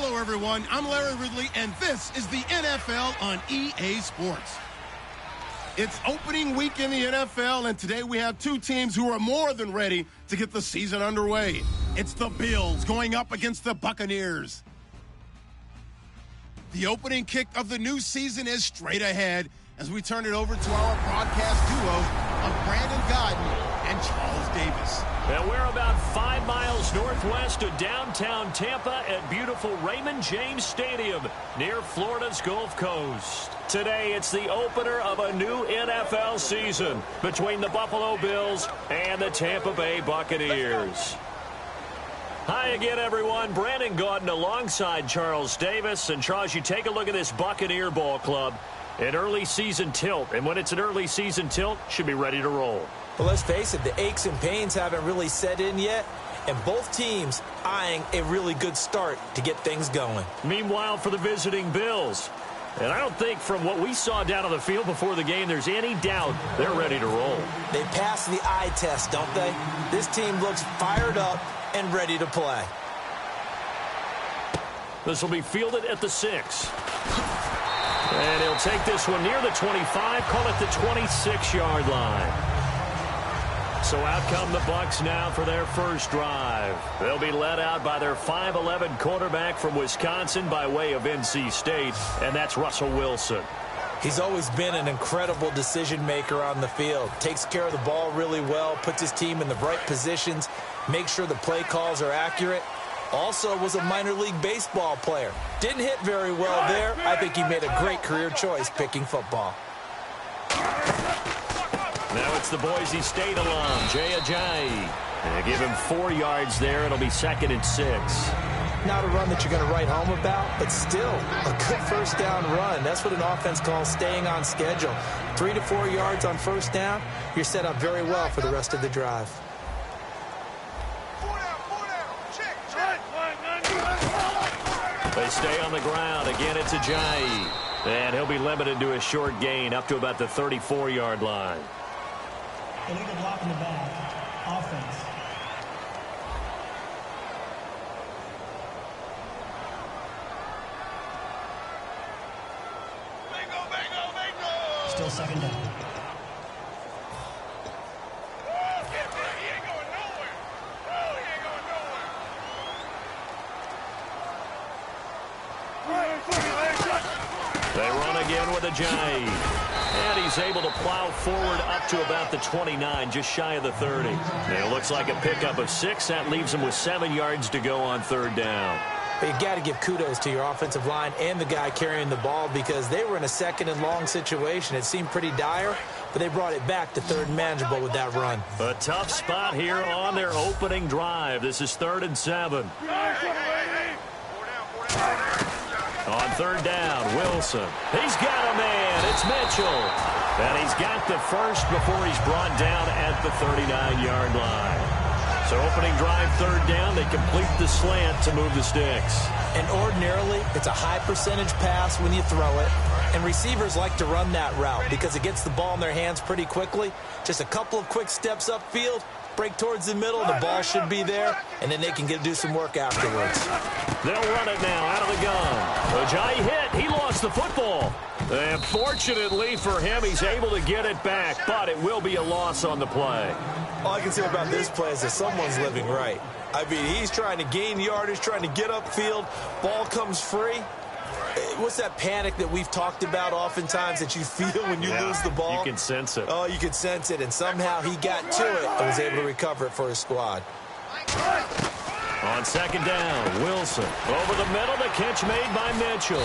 Hello, everyone. I'm Larry Ridley, and this is the NFL on EA Sports. It's opening week in the NFL, and today we have two teams who are more than ready to get the season underway. It's the Bills going up against the Buccaneers. The opening kick of the new season is straight ahead as we turn it over to our broadcast duo of Brandon Godden and Charles Davis. And we're about 5 miles northwest of downtown Tampa at beautiful Raymond James Stadium near Florida's Gulf Coast. Today, it's the opener of a new NFL season between the Buffalo Bills and the Tampa Bay Buccaneers. Hi again, everyone. Brandon Gaudin alongside Charles Davis. And Charles, you take a look at this Buccaneer ball club. An early season tilt. And when it's an early season tilt, should be ready to roll. Well, let's face it, the aches and pains haven't really set in yet, and both teams eyeing a really good start to get things going. Meanwhile, for the visiting Bills, and I don't think from what we saw down on the field before the game there's any doubt they're ready to roll. They passed the eye test, don't they? This team looks fired up and ready to play. This will be fielded at the 6. And he'll take this one near the 25, call it the 26-yard line. So out come the Bucs now for their first drive. They'll be led out by their 5'11 quarterback from Wisconsin by way of NC State, and that's Russell Wilson. He's always been an incredible decision maker on the field. Takes care of the ball really well, puts his team in the right positions, makes sure the play calls are accurate. Also was a minor league baseball player. Didn't hit very well there. I think he made a great career choice picking football. Now it's the Boise State alum, Jay Ajayi. And give him 4 yards there. It'll be 2nd and 6. Not a run that you're going to write home about, but still a good first down run. That's what an offense calls staying on schedule. 3 to 4 yards on first down, you're set up very well for the rest of the drive. They stay on the ground. Again, it's Ajayi. And he'll be limited to a short gain up to about the 34-yard line. Illegal block in the back. Offense. Bingo, bingo, bingo! Still second down. They run again with Ajayi. And he's able to plow forward up to about the 29, just shy of the 30. And it looks like a pickup of 6. That leaves him with 7 yards to go on third down. But you got to give kudos to your offensive line and the guy carrying the ball because they were in a 2nd and long situation. It seemed pretty dire, but they brought it back to 3rd and manageable with that run. A tough spot here on their opening drive. This is 3rd and 7. On third down, Wilson. He's got a man. It's Mitchell. And he's got the first before he's brought down at the 39-yard line. So opening drive, third down, they complete the slant to move the sticks. And ordinarily, it's a high percentage pass when you throw it. And receivers like to run that route because it gets the ball in their hands pretty quickly. Just a couple of quick steps upfield, break towards the middle, the ball should be there, and then they can do some work afterwards. They'll run it now out of the gun. Ajayi hit. He lost the football. And fortunately for him, he's able to get it back, but it will be a loss on the play. All I can say about this play is that someone's living right. I mean, he's trying to gain yardage, trying to get upfield. Ball comes free. What's that panic that we've talked about oftentimes that you feel when you lose the ball? You can sense it. Oh, you can sense it, and somehow he got to it and was able to recover it for his squad. On second down, Wilson. Over the middle, the catch made by Mitchell.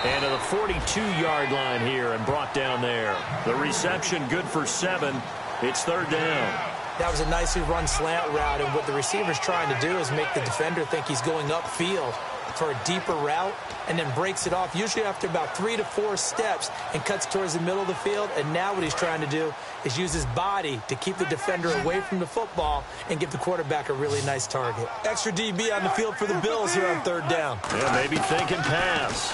And to the 42-yard line here and brought down there. The reception good for 7. It's third down. That was a nicely run slant route, and what the receiver's trying to do is make the defender think he's going upfield for a deeper route and then breaks it off, usually after about 3 to 4 steps, and cuts towards the middle of the field. And now what he's trying to do is use his body to keep the defender away from the football and give the quarterback a really nice target. Extra DB on the field for the Bills here on third down. Yeah, maybe thinking pass.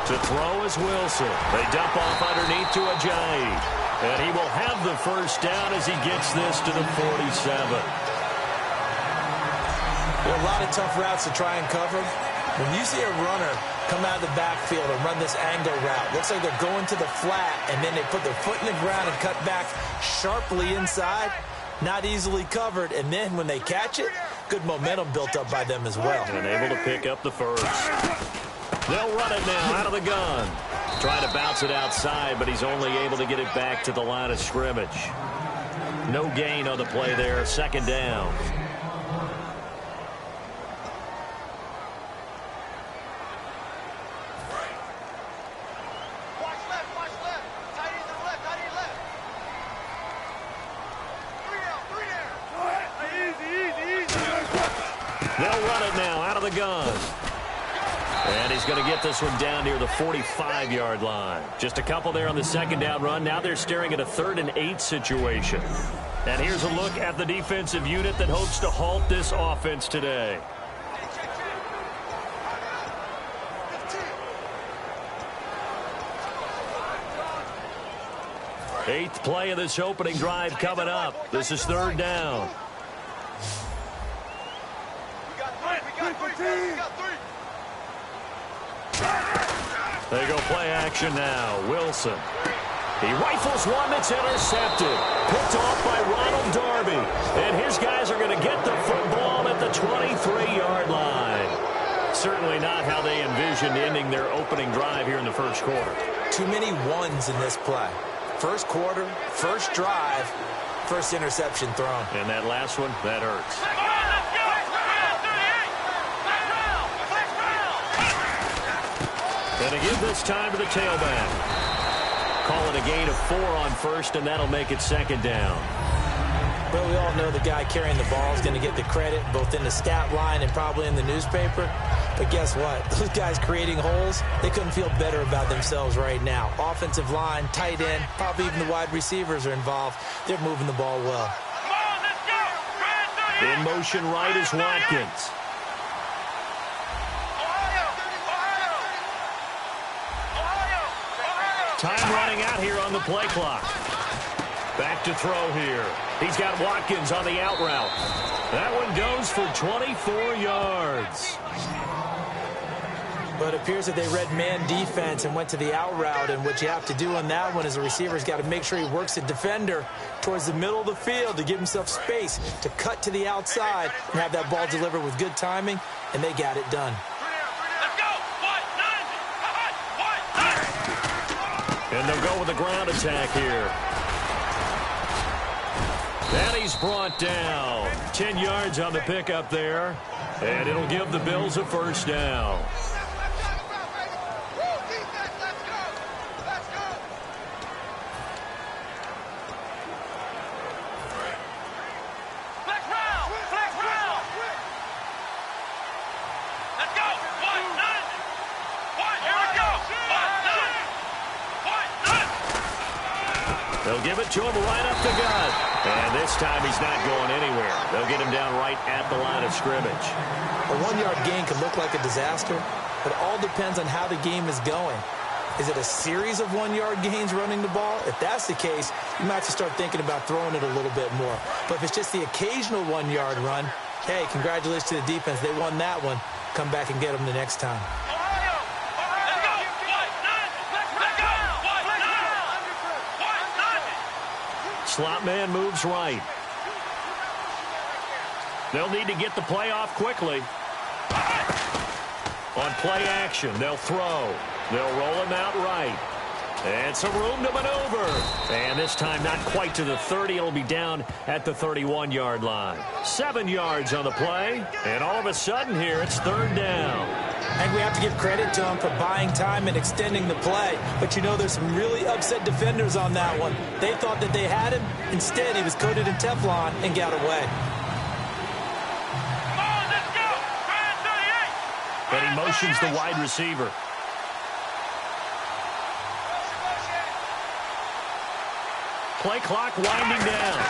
To throw is Wilson. They dump off underneath to Ajayi. And he will have the first down as he gets this to the 47. There are a lot of tough routes to try and cover. When you see a runner come out of the backfield and run this angle route, looks like they're going to the flat, and then they put their foot in the ground and cut back sharply inside, not easily covered, and then when they catch it, good momentum built up by them as well. And able to pick up the first. They'll run it now out of the gun. Trying to bounce it outside, but he's only able to get it back to the line of scrimmage. No gain on the play there. Second down. They'll run it now out of the gun. And he's going to get this one down near the 45-yard line. Just a couple there on the second down run. Now they're staring at a 3rd and 8 situation. And here's a look at the defensive unit that hopes to halt this offense today. Eighth play of this opening drive coming up. This is 3rd down. They go play action now. Wilson. He rifles one that's intercepted. Picked off by Ronald Darby. And his guys are going to get the football at the 23-yard line. Certainly not how they envisioned ending their opening drive here in the first quarter. Too many ones in this play. First quarter, first drive, first interception thrown. And that last one, that hurts. And to give this time to the tailback. Call it a gain of 4 on first, and that'll make it second down. Well, we all know the guy carrying the ball is going to get the credit, both in the stat line and probably in the newspaper. But guess what? Those guys creating holes, they couldn't feel better about themselves right now. Offensive line, tight end, probably even the wide receivers are involved. They're moving the ball well. In motion right is Watkins. Time running out here on the play clock. Back to throw here. He's got Watkins on the out route. That one goes for 24 yards. But it appears that they read man defense and went to the out route. And what you have to do on that one is the receiver's got to make sure he works the defender towards the middle of the field to give himself space to cut to the outside and have that ball delivered with good timing. And they got it done. And they'll go with a ground attack here. And he's brought down. 10 yards on the pickup there. And it'll give the Bills a first down. They'll give it to him right up the gut. And this time he's not going anywhere. They'll get him down right at the line of scrimmage. A 1-yard gain could look like a disaster, but it all depends on how the game is going. Is it a series of 1-yard gains running the ball? If that's the case, you might have to start thinking about throwing it a little bit more. But if it's just the occasional 1-yard run, hey, congratulations to the defense. They won that one. Come back and get them the next time. Slot man moves right. They'll need to get the play off quickly. On play action, they'll throw. They'll roll him out right. And some room to maneuver. And this time not quite to the 30. It'll be down at the 31-yard line. 7 yards on the play. And all of a sudden here, it's 3rd down. I think we have to give credit to him for buying time and extending the play. But you know there's some really upset defenders on that one. They thought that they had him. Instead, he was coated in Teflon and got away. But he motions the wide receiver. Play clock winding down.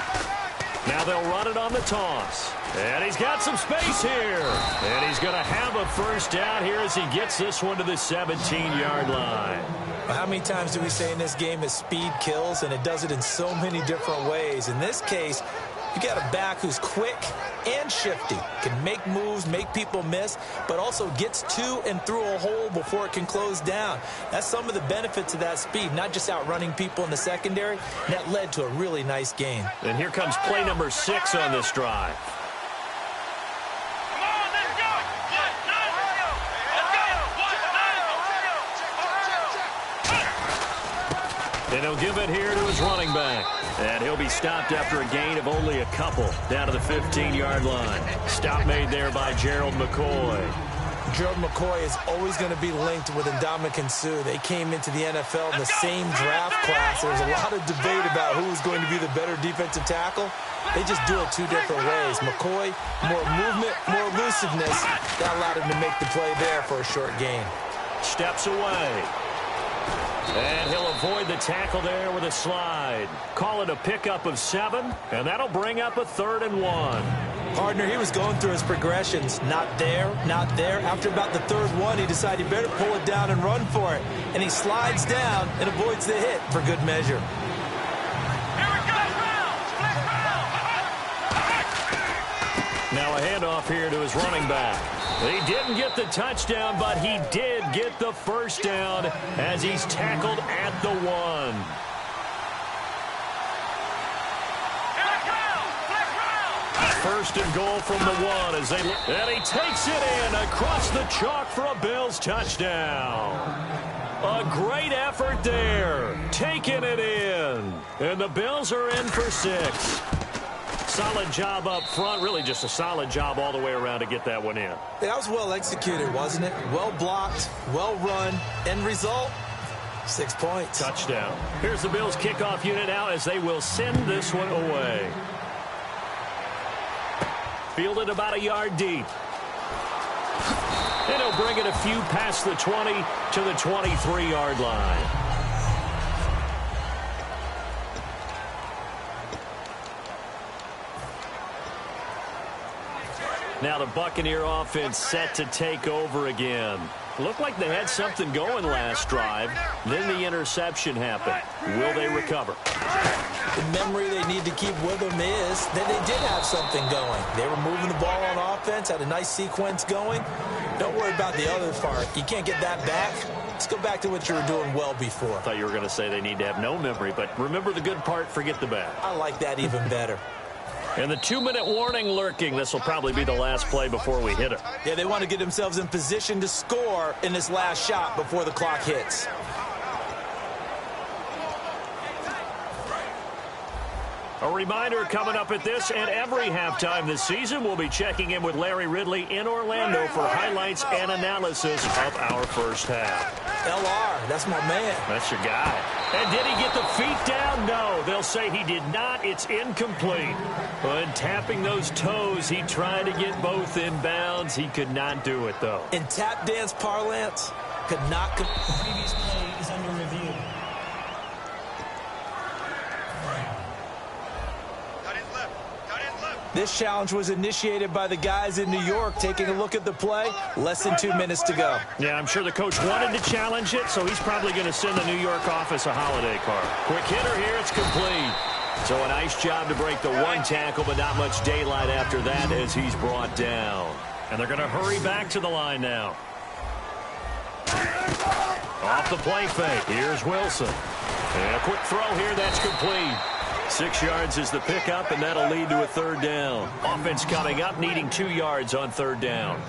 Now they'll run it on the toss. And he's got some space here. And he's going to have a first down here as he gets this one to the 17-yard line. Well, how many times do we say in this game that speed kills, and it does it in so many different ways? In this case, You got a back who's quick and shifty, can make moves, make people miss, but also gets to and through a hole before it can close down. That's some of the benefits of that speed, not just outrunning people in the secondary. That led to a really nice game. And here comes play number 6 on this drive. And he'll give it here to his running back. And he'll be stopped after a gain of only a couple down to the 15-yard line. Stop made there by Gerald McCoy. Gerald McCoy is always going to be linked with Ndamukong Suh. They came into the NFL in the same draft class. There was a lot of debate about who was going to be the better defensive tackle. They just do it 2 different ways. McCoy, more movement, more elusiveness. That allowed him to make the play there for a short gain. Steps away. And he'll avoid the tackle there with a slide. Call it a pickup of 7, and that'll bring up a 3rd and 1. Partner, he was going through his progressions. Not there, not there. After about the 3rd one, he decided he better pull it down and run for it. And he slides down and avoids the hit for good measure. Now a handoff here to his running back. He didn't get the touchdown, but he did get the first down as he's tackled at the 1. First and goal from the 1 as they look. And he takes it in across the chalk for a Bills touchdown. A great effort there. Taking it in. And the Bills are in for 6. Solid job up front. Really just a solid job all the way around to get that one in. That was well executed, wasn't it? Well blocked, well run. End result, 6 points. Touchdown. Here's the Bills kickoff unit now as they will send this one away. Fielded about a yard deep. And he'll bring it a few past the 20 to the 23-yard line. Now the Buccaneer offense set to take over again. Looked like they had something going last drive. Then the interception happened. Will they recover? The memory they need to keep with them is that they did have something going. They were moving the ball on offense, had a nice sequence going. Don't worry about the other part. You can't get that back. Let's go back to what you were doing well before. I thought you were going to say they need to have no memory, but remember the good part, forget the bad. I like that even better. And the 2-minute warning lurking. This will probably be the last play before we hit it. Yeah, they want to get themselves in position to score in this last shot before the clock hits. A reminder coming up at this and every halftime this season, we'll be checking in with Larry Ridley in Orlando for highlights and analysis of our first half. LR, that's my man. That's your guy. And did he get the feet down? No, they'll say he did not. It's incomplete. But tapping those toes, he tried to get both in bounds. He could not do it, though. In tap dance parlance, could not. The previous play is under review. This challenge was initiated by the guys in New York. Taking a look at the play, less than 2 minutes to go. Yeah, I'm sure the coach wanted to challenge it, so he's probably going to send the New York office a holiday card. Quick hitter here, it's complete. So a nice job to break the 1 tackle, but not much daylight after that as he's brought down. And they're going to hurry back to the line now. Off the play fake, here's Wilson. And a quick throw here, that's complete. 6 yards is the pickup, and that'll lead to a 3rd down. Offense coming up, needing 2 yards on 3rd down.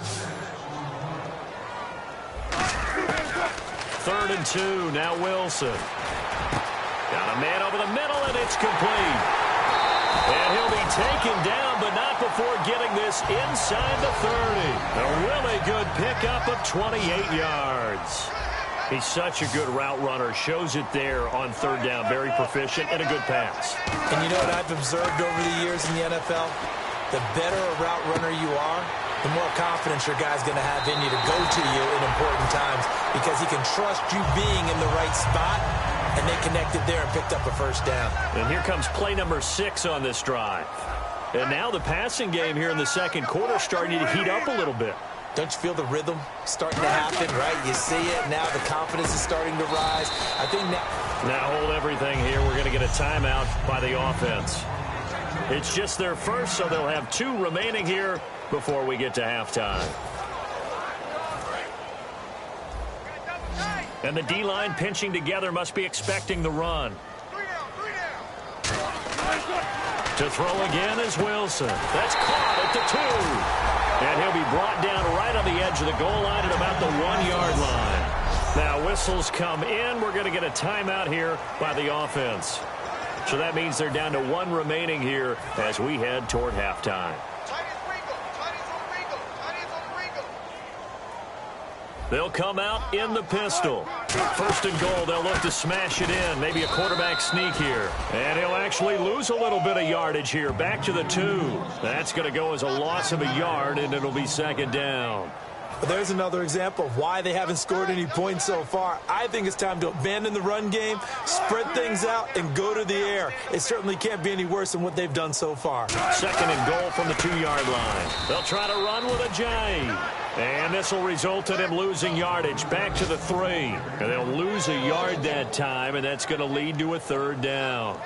3rd and 2, now Wilson. Got a man over the middle, and it's complete. And he'll be taken down, but not before getting this inside the 30. A really good pickup of 28 yards. He's such a good route runner. Shows it there on 3rd down. Very proficient and a good pass. And you know what I've observed over the years in the NFL? The better a route runner you are, the more confidence your guy's going to have in you to go to you in important times because he can trust you being in the right spot, and they connected there and picked up a 1st down. And here comes play number 6 on this drive. And now the passing game here in the 2nd quarter starting to heat up a little bit. Don't you feel the rhythm starting to happen, right? You see it. Now the confidence is starting to rise. I think now hold everything here. We're going to get a timeout by the offense. It's just their first, so they'll have 2 remaining here before we get to halftime. And the D-line pinching together must be expecting the run. To throw again is Wilson. That's caught at the 2. And he'll be brought down right on the edge of the goal line at about the 1-yard line. Now whistles come in. We're going to get a timeout here by the offense. So that means they're down to 1 remaining here as we head toward halftime. They'll come out in the pistol. First and goal, they'll look to smash it in. Maybe a quarterback sneak here. And he'll actually lose a little bit of yardage here. Back to the 2. That's going to go as a loss of a yard, and it'll be second down. There's another example of why they haven't scored any points so far. I think it's time to abandon the run game, spread things out, and go to the air. It certainly can't be any worse than what they've done so far. Second and goal from the 2-yard line. They'll try to run with a J. And this will result in him losing yardage back to the 3. And they'll lose a yard that time, and that's going to lead to a third down.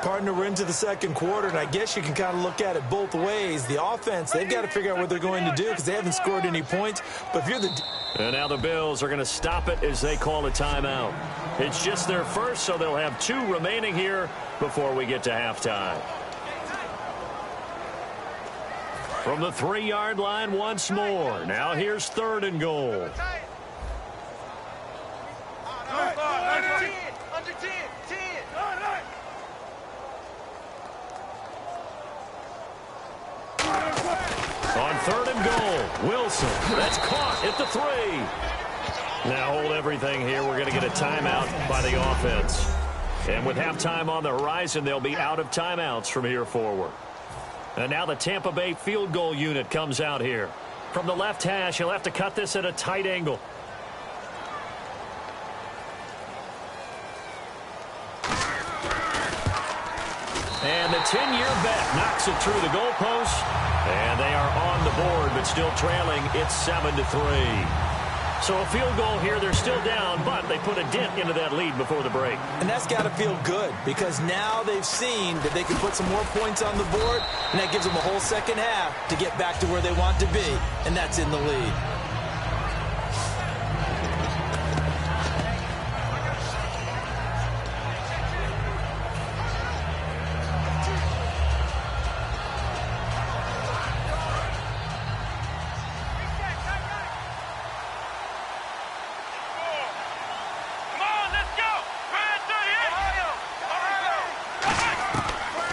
Partner, we're into the second quarter, and I guess you can kind of look at it both ways. The offense, they've got to figure out what they're going to do because they haven't scored any points. But if you're the... And now the Bills are going to stop it as they call a timeout. It's just their first, so they'll have 2 remaining here before we get to halftime. From the 3-yard line once more. Now here's third and goal. Under 10. On third and goal, Wilson. That's caught at the 3. Now hold everything here. We're going to get a timeout by the offense. And with halftime on the horizon, they'll be out of timeouts from here forward. And now the Tampa Bay field goal unit comes out here. From the left hash, he'll have to cut this at a tight angle. And the 10-year bet knocks it through the goalpost. And they are on the board, but still trailing. It's 7-3. So a field goal here, they're still down, but they put a dent into that lead before the break. And that's got to feel good because now they've seen that they can put some more points on the board, and that gives them a whole second half to get back to where they want to be, and that's in the lead.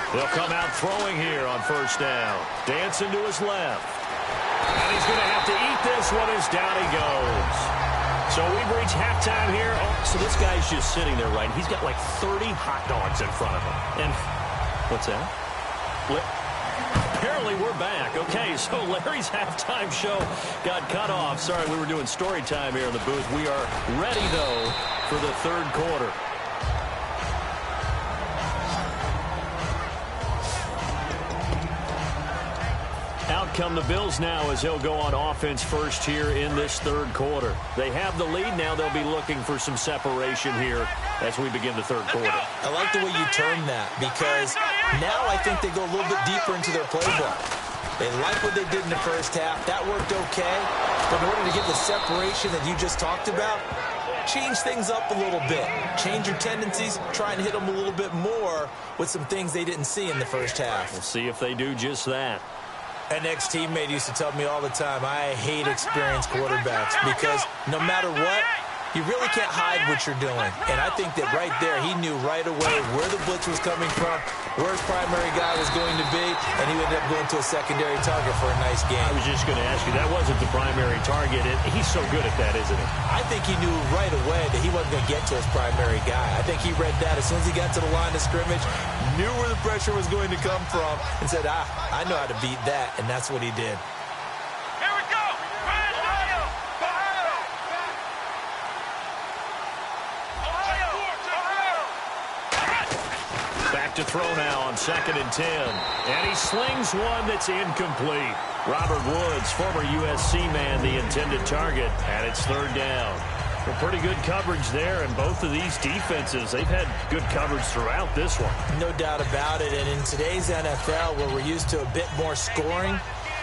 They'll come out throwing here on first down. Dancing to his left. And he's going to have to eat this one as down he goes. So we've reached halftime here. Oh, so this guy's just sitting there, right? He's got like 30 hot dogs in front of him. And what's that? Apparently we're back. Okay, so Larry's halftime show got cut off. Sorry, we were doing story time here in the booth. We are ready, though, for the third quarter. Out come the Bills now as they'll go on offense first here in this third quarter. They have the lead now. They'll be looking for some separation here as we begin the third quarter. I like the way you term that because now I think they go a little bit deeper into their playbook. They like what they did in the first half. That worked okay. But in order to get the separation that you just talked about, change things up a little bit. Change your tendencies. Try and hit them a little bit more with some things they didn't see in the first half. We'll see if they do just that. An ex-teammate used to tell me all the time, I hate experienced quarterbacks because no matter what, you really can't hide what you're doing. And I think that right there, he knew right away where the blitz was coming from, where his primary guy was going to be, and he ended up going to a secondary target for a nice game. I was just going to ask you, that wasn't the primary target. He's so good at that, isn't he? I think he knew right away that he wasn't going to get to his primary guy. I think he read that as soon as he got to the line of scrimmage, knew where the pressure was going to come from, and said, I know how to beat that, and that's what he did. Here we go! Back to throw now on 2nd and 10. And he slings one that's incomplete. Robert Woods, former USC man, the intended target, and it's third down. Well, pretty good coverage there, and both of these defenses, they've had good coverage throughout this one. No doubt about it, and in today's NFL, where we're used to a bit more scoring,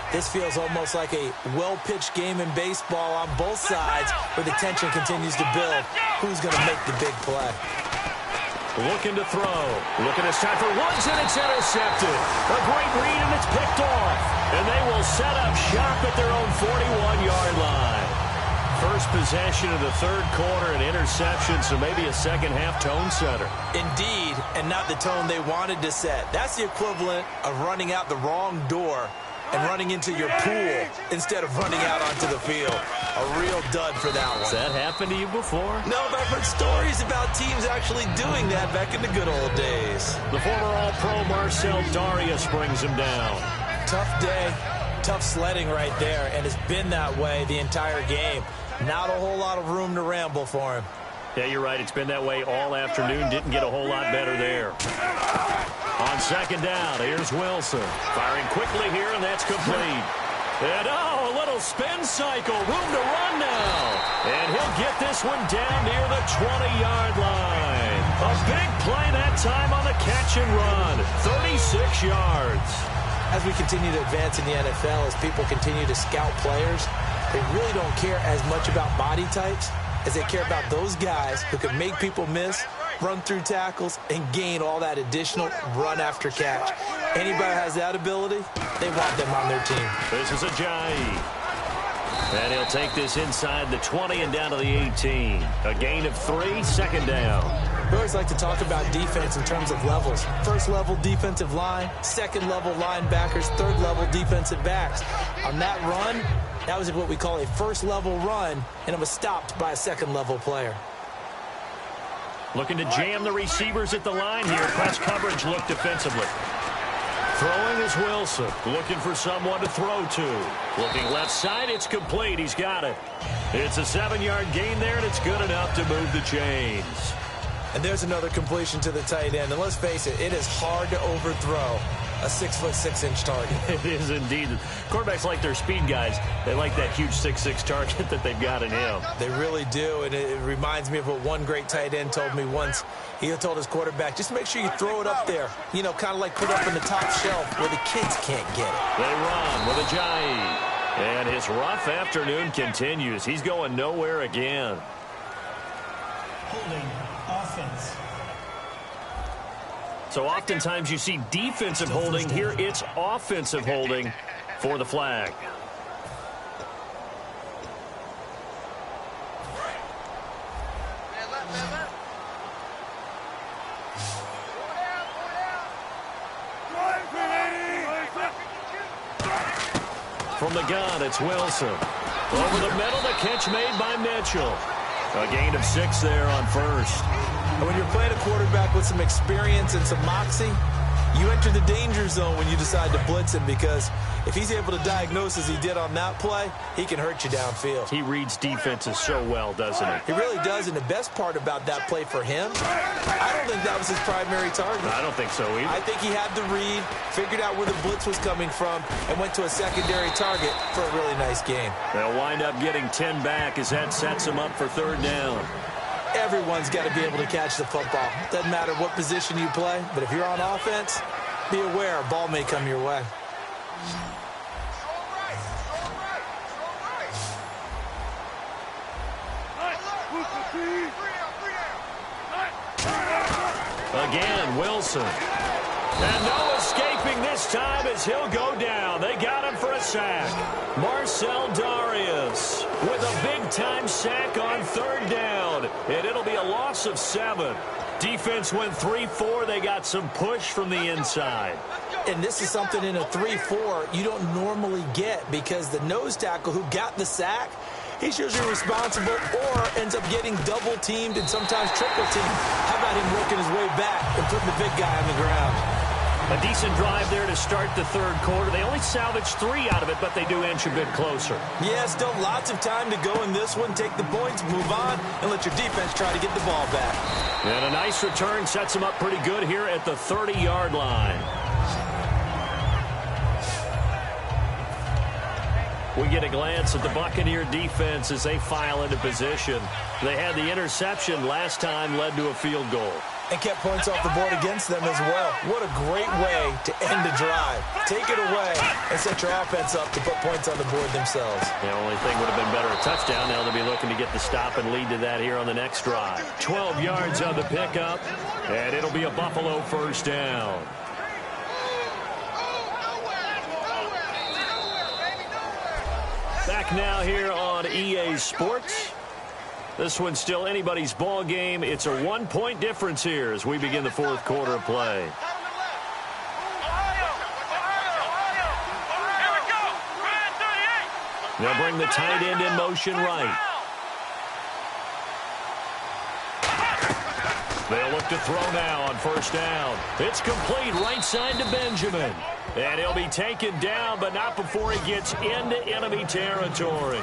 this feels almost like a well-pitched game in baseball on both sides, where the tension continues to build. Who's going to make the big play? Looking to throw. Looking this time for Woods, and it's intercepted. A great read, and it's picked off. And they will set up shop at their own 41-yard line. First possession of the third quarter, an interception, so maybe a second-half tone setter. Indeed, and not the tone they wanted to set. That's the equivalent of running out the wrong door and running into your pool instead of running out onto the field. A real dud for that one. Has that happened to you before? No, but I've heard stories about teams actually doing that back in the good old days. The former All-Pro Marcel Darius brings him down. Tough day, tough sledding right there, and it's been that way the entire game. Not a whole lot of room to ramble for him. Yeah, you're right. It's been that way all afternoon. Didn't get a whole lot better there. On second down, here's Wilson. Firing quickly here, and that's complete. And, a little spin cycle. Room to run now. And he'll get this one down near the 20-yard line. A big play that time on the catch and run. 36 yards. As we continue to advance in the NFL, as people continue to scout players, they really don't care as much about body types as they care about those guys who can make people miss, run through tackles, and gain all that additional run after catch. Anybody who has that ability, they want them on their team. This is Ajayi. And he'll take this inside the 20 and down to the 18. A gain of 3, second down. We always like to talk about defense in terms of levels. First level defensive line, second level linebackers, third level defensive backs. On that run, that was what we call a first level run, and it was stopped by a second level player. Looking to jam the receivers at the line here. Press coverage look defensively. Throwing is Wilson. Looking for someone to throw to. Looking left side, it's complete. He's got it. It's a 7-yard gain there, and it's good enough to move the chains. And there's another completion to the tight end. And let's face it, it is hard to overthrow a 6'6" target. It is indeed. Quarterbacks like their speed guys. They like that huge 6'6" target that they've got in him. They really do, and it reminds me of what one great tight end told me once. He told his quarterback, just make sure you throw it up there. You know, kind of like put it up in the top shelf where the kids can't get it. They run with Ajayi. And his rough afternoon continues. He's going nowhere again. Holding offense. So oftentimes you see defensive holding. Here it's offensive holding for the flag. From the gun, it's Wilson. Over the middle, the catch made by Mitchell. A gain of 6 there on first. And when you're playing a quarterback with some experience and some moxie, you enter the danger zone when you decide to blitz him, because if he's able to diagnose as he did on that play, he can hurt you downfield. He reads defenses so well, doesn't he? He really does, and the best part about that play for him, I don't think that was his primary target. I don't think so either. I think he had the read, figured out where the blitz was coming from, and went to a secondary target for a really nice gain. They'll wind up getting 10 back as that sets him up for third down. Everyone's got to be able to catch the football. Doesn't matter what position you play, but if you're on offense, be aware a ball may come your way. Again, Wilson. And no escaping this time as he'll go down. They got him for a sack. Marcel Darius with a big-time sack on third down. And it'll be a loss of 7. Defense went 3-4. They got some push from the inside. And this is something in a 3-4 you don't normally get, because the nose tackle who got the sack, he's usually responsible or ends up getting double-teamed and sometimes triple-teamed. How about him working his way back and putting the big guy on the ground? A decent drive there to start the third quarter. They only salvaged 3 out of it, but they do inch a bit closer. Yeah, still lots of time to go in this one. Take the points, move on, and let your defense try to get the ball back. And a nice return sets them up pretty good here at the 30-yard line. We get a glance at the Buccaneer defense as they file into position. They had the interception last time, led to a field goal. And kept points off the board against them as well. What a great way to end a drive. Take it away and set your offense up to put points on the board themselves. The only thing would have been better a touchdown. Now they'll be looking to get the stop and lead to that here on the next drive. 12 yards on the pickup, and it'll be a Buffalo first down. Back now here on EA Sports. This one's still anybody's ball game. It's a 1-point difference here as we begin the fourth quarter of play. They'll bring the tight end in motion right. They'll look to throw now on first down. It's complete right side to Benjamin. And he'll be taken down, but not before he gets into enemy territory.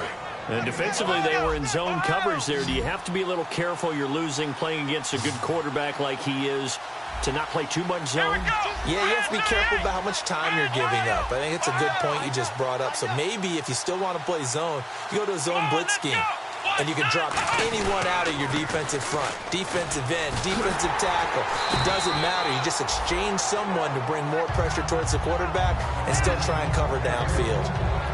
And defensively, they were in zone coverage there. Do you have to be a little careful? You're losing playing against a good quarterback like he is to not play too much zone? Yeah, you have to be careful about how much time you're giving up. I think it's a good point you just brought up. So maybe if you still want to play zone, you go to a zone blitz scheme. And you can drop anyone out of your defensive front. Defensive end, defensive tackle. It doesn't matter. You just exchange someone to bring more pressure towards the quarterback and still try and cover downfield.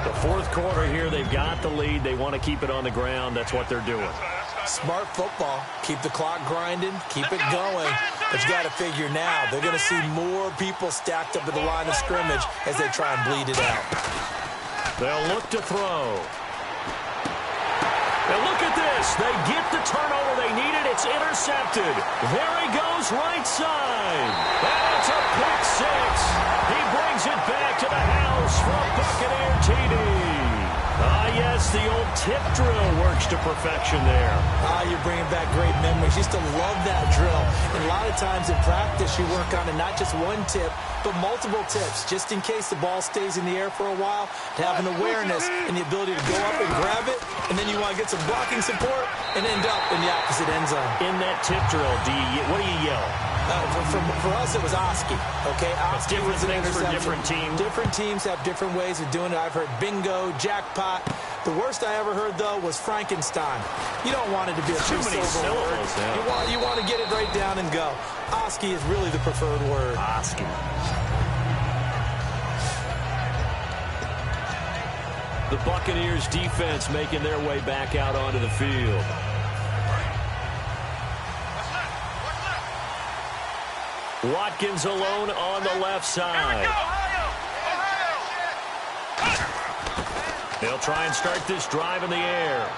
The fourth quarter here, they've got the lead. They want to keep it on the ground. That's what they're doing. Smart football. Keep the clock grinding. Keep it going. But you got to figure now, they're going to see more people stacked up at the line of scrimmage as they try and bleed it out. They'll look to throw. And look at this. They get the turnover they needed. It's intercepted. There he goes right side. And it's a pick six. He brings it back to the house from Buccaneer TD. Yes, the old tip drill works to perfection there. You're bringing back great memories. You used to love that drill. And a lot of times in practice, you work on it, not just one tip, but multiple tips, just in case the ball stays in the air for a while, to have an awareness and the ability to go up and grab it, and then you want to get some blocking support and end up in the opposite end zone. In that tip drill, what do you yell? For us, it was Oski. Okay, Oski different was an things for interception. different teams. Different teams have different ways of doing it. I've heard bingo, jackpot. The worst I ever heard, though, was Frankenstein. You don't want it to be a too many syllables. Yeah. You want to get it right down and go. Oski is really the preferred word. Oski. The Buccaneers defense making their way back out onto the field. Watkins alone on the left side. They'll try and start this drive in the air.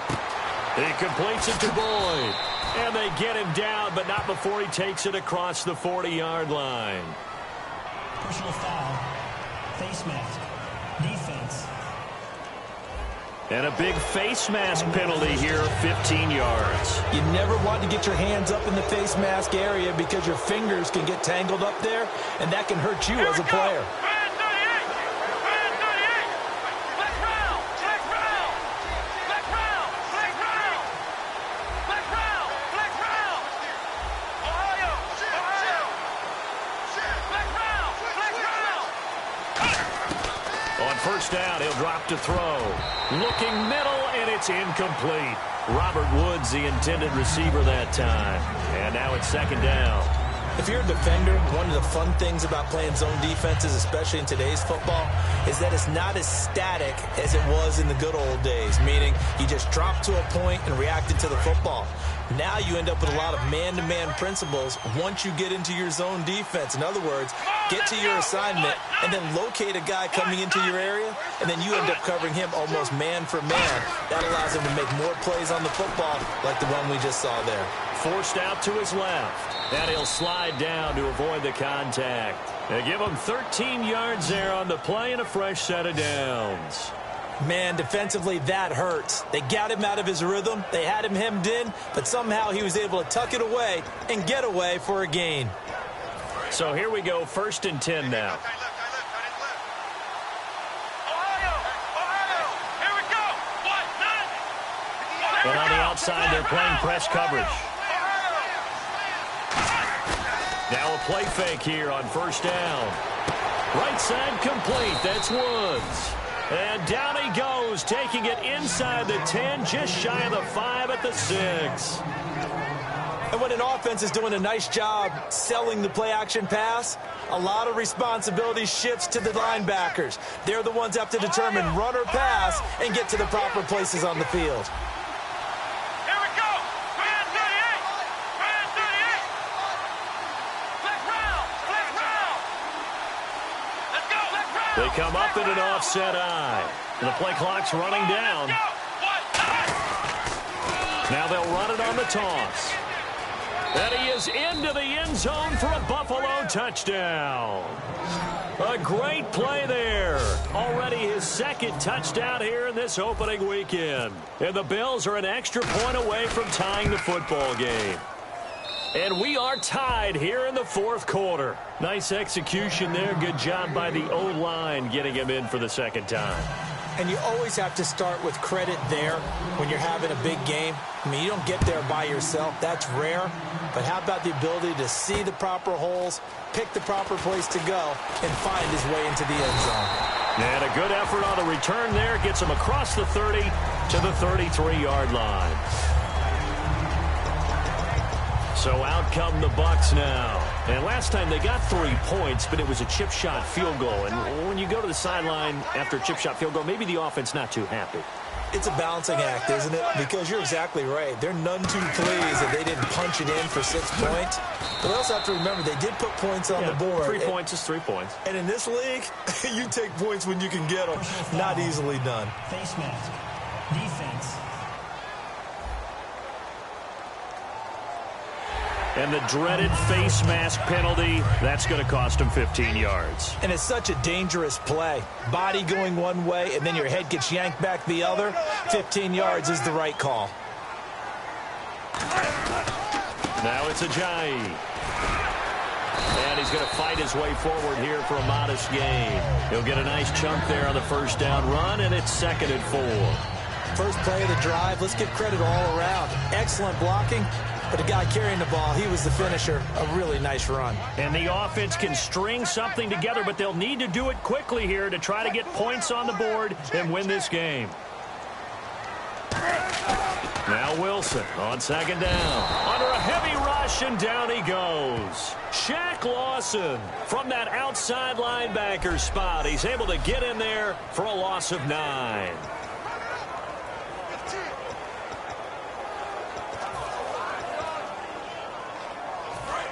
He completes it to Boyd. And they get him down, but not before he takes it across the 40-yard line. Personal foul. Face mask. Defense. And a big face mask penalty here, 15 yards. You never want to get your hands up in the face mask area because your fingers can get tangled up there, and that can hurt you as a player. First down, he'll drop to throw. Looking middle, and it's incomplete. Robert Woods, the intended receiver that time. And now it's second down. If you're a defender, one of the fun things about playing zone defenses, especially in today's football, is that it's not as static as it was in the good old days, meaning you just drop to a point and reacted to the football. Now you end up with a lot of man-to-man principles once you get into your zone defense. In other words, get to your assignment and then locate a guy coming into your area, and then you end up covering him almost man for man. That allows him to make more plays on the football like the one we just saw there. Forced out to his left. And he'll slide down to avoid the contact. They give him 13 yards there on the play and a fresh set of downs. Man, defensively, that hurts. They got him out of his rhythm. They had him hemmed in, but somehow he was able to tuck it away and get away for a gain. So here we go, 1st and 10 now. And on the outside, they're playing press coverage. Now a play fake here on first down. Right side complete. That's Woods. And down he goes, taking it inside the 10, just shy of the 5 at the 6. And when an offense is doing a nice job selling the play-action pass, a lot of responsibility shifts to the linebackers. They're the ones that have to determine run or pass and get to the proper places on the field. Here we go. Man 38. Man 38. Flex round. Flex round. Let's go. Flex round. They come up in an offset eye. The play clock's running down. Now they'll run it on the toss. And he is into the end zone for a Buffalo touchdown. A great play there. Already his second touchdown here in this opening weekend. And the Bills are an extra point away from tying the football game. And we are tied here in the fourth quarter. Nice execution there. Good job by the O-line getting him in for the second time. And you always have to start with credit there when you're having a big game. I mean, you don't get there by yourself. That's rare. But how about the ability to see the proper holes, pick the proper place to go, and find his way into the end zone? And a good effort on the return there. Gets him across the 30 to the 33-yard line. So out come the Bucs now. And last time they got 3 points, but it was a chip shot field goal. And when you go to the sideline after a chip shot field goal, maybe the offense not too happy. It's a balancing act, isn't it? Because you're exactly right. They're none too pleased that they didn't punch it in for 6 points. But we also have to remember they did put points on the board. 3 points is 3 points. And in this league, you take points when you can get them. Not easily done. Face mask. Defense. And the dreaded face mask penalty, that's going to cost him 15 yards. And it's such a dangerous play. Body going one way, and then your head gets yanked back the other. 15 yards is the right call. Now it's Ajayi. And he's going to fight his way forward here for a modest gain. He'll get a nice chunk there on the first down run, and it's 2nd and 4. First play of the drive, let's give credit all around. Excellent blocking. But the guy carrying the ball, he was the finisher. A really nice run. And the offense can string something together, but they'll need to do it quickly here to try to get points on the board and win this game. Now Wilson on 2nd down. Under a heavy rush, and down he goes. Shaq Lawson from that outside linebacker spot. He's able to get in there for a loss of 9.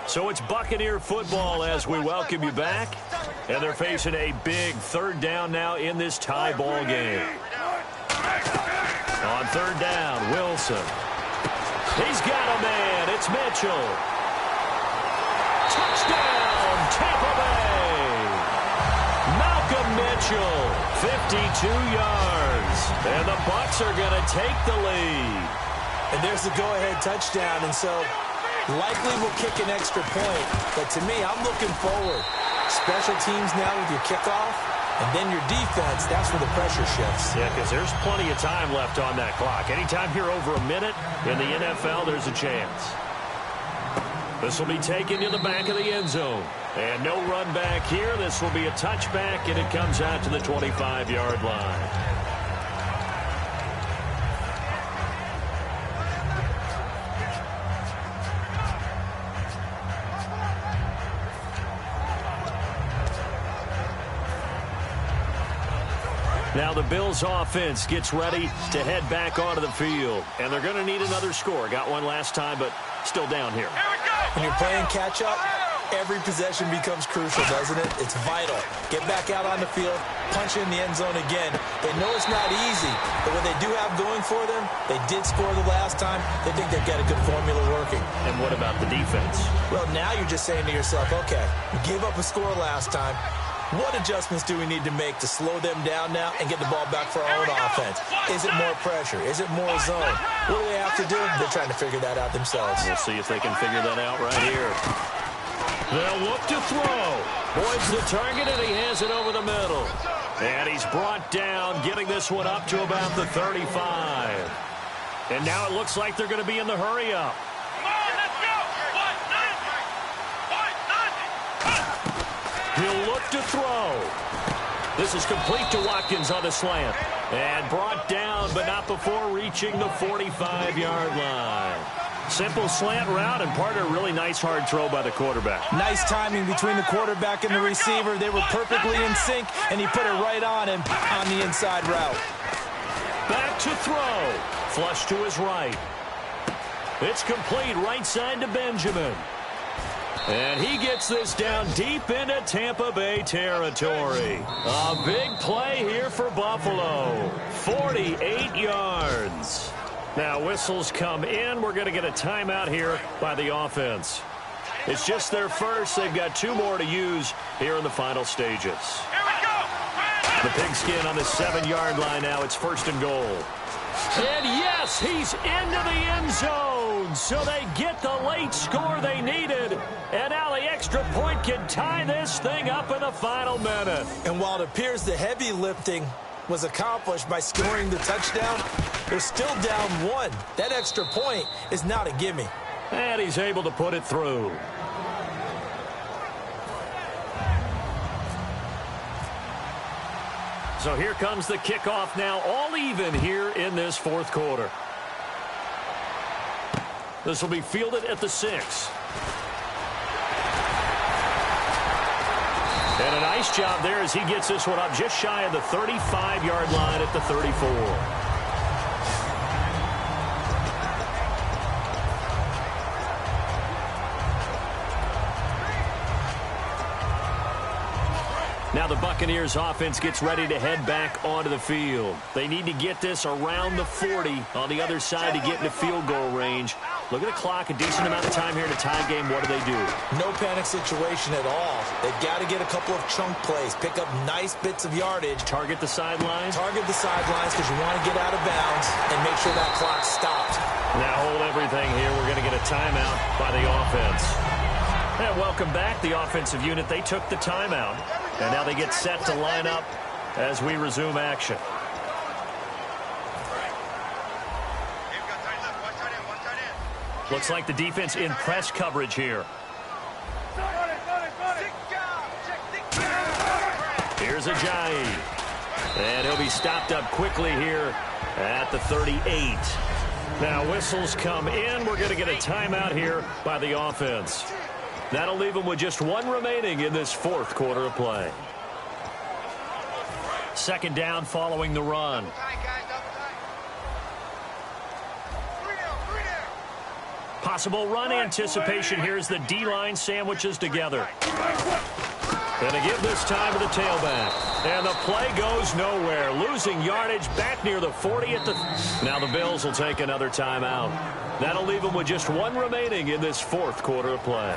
So it's Buccaneer football as we welcome you back. And they're facing a big 3rd down now in this tie ball game. On 3rd down, Wilson. He's got a man. It's Mitchell. Touchdown, Tampa Bay. Malcolm Mitchell, 52 yards. And the Bucs are going to take the lead. And there's the go-ahead touchdown. And so likely will kick an extra point. But to me, I'm looking forward. Special teams now with your kickoff, and then your defense, that's where the pressure shifts. Yeah, because there's plenty of time left on that clock. Anytime you're over a minute in the NFL, there's a chance. This will be taken to the back of the end zone. And no run back here. This will be a touchback, and it comes out to the 25-yard line. Now the Bills offense gets ready to head back onto the field. And they're going to need another score. Got one last time, but still down here. When you're playing catch-up, every possession becomes crucial, doesn't it? It's vital. Get back out on the field, punch in the end zone again. They know it's not easy, but what they do have going for them, they did score the last time. They think they've got a good formula working. And what about the defense? Well, now you're just saying to yourself, okay, we gave up a score last time. What adjustments do we need to make to slow them down now and get the ball back for our own offense? Is it more pressure? Is it more zone? What do they have to do? They're trying to figure that out themselves. We'll see if they can figure that out right here. They'll look to throw. Boyd's the target, and he has it over the middle. And he's brought down, getting this one up to about the 35. And now it looks like they're going to be in the hurry-up. He'll look to throw. This is complete to Watkins on the slant. And brought down, but not before reaching the 45-yard line. Simple slant route, and part of a really nice hard throw by the quarterback. Nice timing between the quarterback and the receiver. They were perfectly in sync, and he put it right on him on the inside route. Back to throw. Flush to his right. It's complete right side to Benjamin. And he gets this down deep into Tampa Bay territory. A big play here for Buffalo. 48 yards. Now whistles come in. We're going to get a timeout here by the offense. It's just their first. They've got 2 more to use here in the final stages. Here we go. The pigskin on the 7-yard line now. It's 1st and goal. And yes, he's into the end zone. So they get the late score they needed. And now the extra point can tie this thing up in the final minute. And while it appears the heavy lifting was accomplished by scoring the touchdown, they're still down 1. That extra point is not a gimme. And he's able to put it through. So here comes the kickoff now, all even here in this 4th quarter. This will be fielded at the 6. And a nice job there as he gets this one up just shy of the 35-yard line at the 34. Now the Buccaneers offense gets ready to head back onto the field. They need to get this around the 40 on the other side to get into field goal range. Look at the clock, a decent amount of time here in a tie game. What do? No panic situation at all. They've got to get a couple of chunk plays, pick up nice bits of yardage. Target the sidelines? Target the sidelines because you want to get out of bounds and make sure that clock stops. Now hold everything here. We're going to get a timeout by the offense. And welcome back, the offensive unit. They took the timeout. And now they get set to line up as we resume action. Looks like the defense in press coverage here. Here's Ajayi. And he'll be stopped up quickly here at the 38. Now whistles come in. We're going to get a timeout here by the offense. That'll leave them with just 1 remaining in this 4th quarter of play. 2nd down following the run. Possible run anticipation here as the D-line sandwiches together. Going to give this time to the tailback. And the play goes nowhere. Losing yardage back near the 40 at the... Now the Bills will take another timeout. That'll leave them with just 1 remaining in this 4th quarter of play.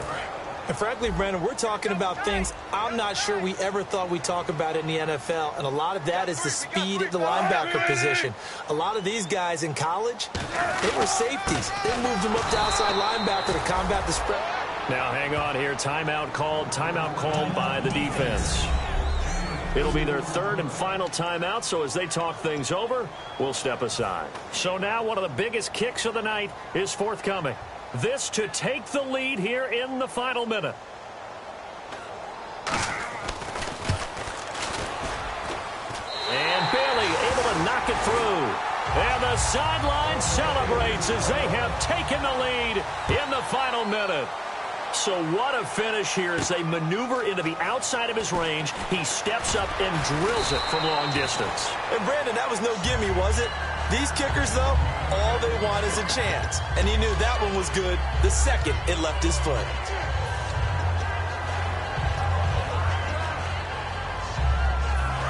And frankly, Brandon, we're talking about things I'm not sure we ever thought we'd talk about in the NFL. And a lot of that is the speed at the linebacker position. A lot of these guys in college, they were safeties. They moved them up to outside linebacker to combat the spread. Now hang on here. Timeout called by the defense. It'll be their 3rd and final timeout, so as they talk things over, we'll step aside. So now one of the biggest kicks of the night is forthcoming. This to take the lead here in the final minute. And Bailey able to knock it through. And the sideline celebrates as they have taken the lead in the final minute. So what a finish here as they maneuver into the outside of his range. He steps up and drills it from long distance. And Brandon, that was no gimme, was it? These kickers, though, all they want is a chance. And he knew that one was good the second it left his foot.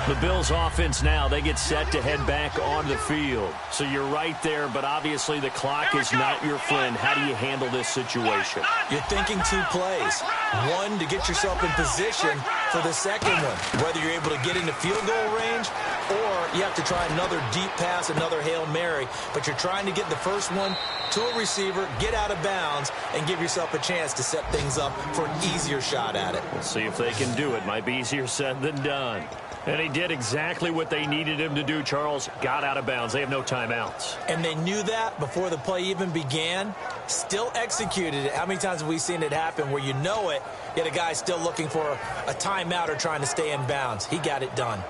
The Bills offense now, they get set to head back on the field. So you're right there, but obviously the clock is not your friend. How do you handle this situation? You're thinking 2 plays. 1 to get yourself in position for the second one. Whether you're able to get into field goal range or you have to try another deep pass, another Hail Mary. But you're trying to get the first one to a receiver, get out of bounds, and give yourself a chance to set things up for an easier shot at it. We'll see if they can do it. Might be easier said than done. And he did exactly what they needed him to do, Charles. Got out of bounds. They have no timeouts. And they knew that before the play even began. Still executed it. How many times have we seen it happen where you know it, yet a guy's still looking for a timeout or trying to stay in bounds? He got it done.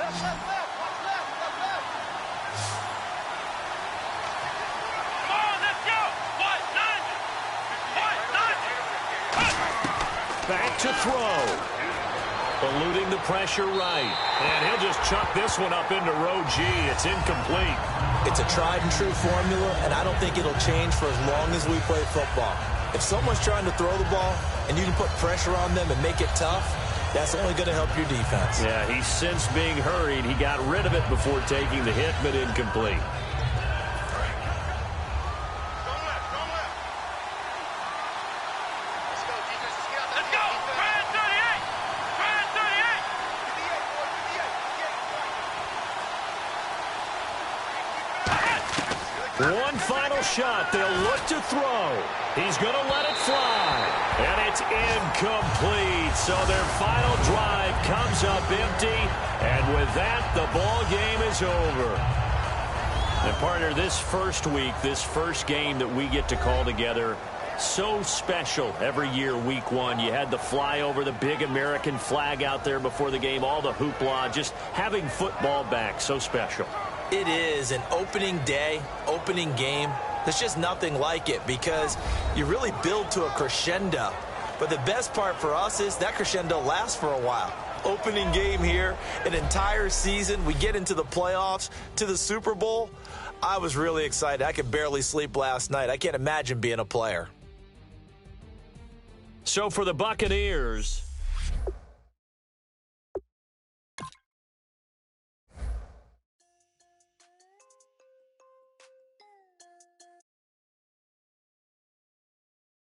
Back to throw. Eluding the pressure right. And he'll just chuck this one up into row G. It's incomplete. It's a tried and true formula, and I don't think it'll change for as long as we play football. If someone's trying to throw the ball and you can put pressure on them and make it tough, that's only going to help your defense. Yeah, he's since being hurried. He got rid of it before taking the hit, but incomplete. One final shot. They'll look to throw. He's going to let it fly. And it's incomplete. So their final drive comes up empty. And with that, the ball game is over. And partner, this first week, this first game that we get to call together, so special every year, week one. You had the flyover, the big American flag out there before the game, all the hoopla, just having football back, so special. It is an opening day, opening game. There's just nothing like it because you really build to a crescendo. But the best part for us is that crescendo lasts for a while. Opening game here, an entire season. We get into the playoffs, to the Super Bowl. I was really excited. I could barely sleep last night. I can't imagine being a player. So for the Buccaneers,